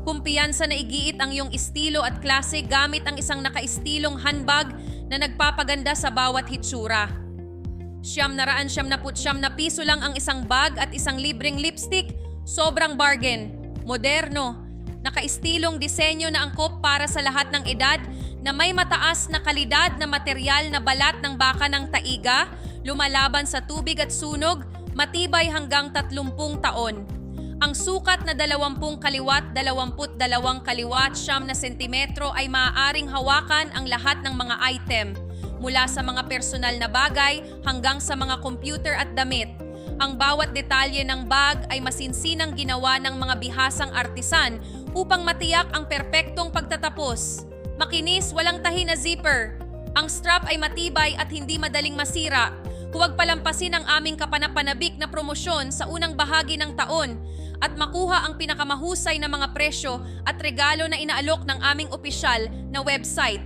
Kumpiyansa na igiit ang iyong estilo at klase gamit ang isang nakaistilong handbag na nagpapaganda sa bawat hitsura. ₱999 na piso lang ang isang bag at isang libreng lipstick, sobrang bargain. Moderno, nakaistilong disenyo na angkop para sa lahat ng edad na may mataas na kalidad na materyal na balat ng baka ng taiga, lumalaban sa tubig at sunog, matibay hanggang 30 taon. Ang sukat na 20 kaliwat, 22 kaliwat, 9 na sentimetro ay maaaring hawakan ang lahat ng mga item, mula sa mga personal na bagay hanggang sa mga computer at damit. Ang bawat detalye ng bag ay masinsinang ginawa ng mga bihasang artisan upang matiyak ang perpektong pagtatapos. Makinis, walang tahi na zipper. Ang strap ay matibay at hindi madaling masira. Huwag palampasin ang aming kapanapanabik na promosyon sa unang bahagi ng taon at makuha ang pinakamahusay na mga presyo at regalo na inaalok ng aming opisyal na website.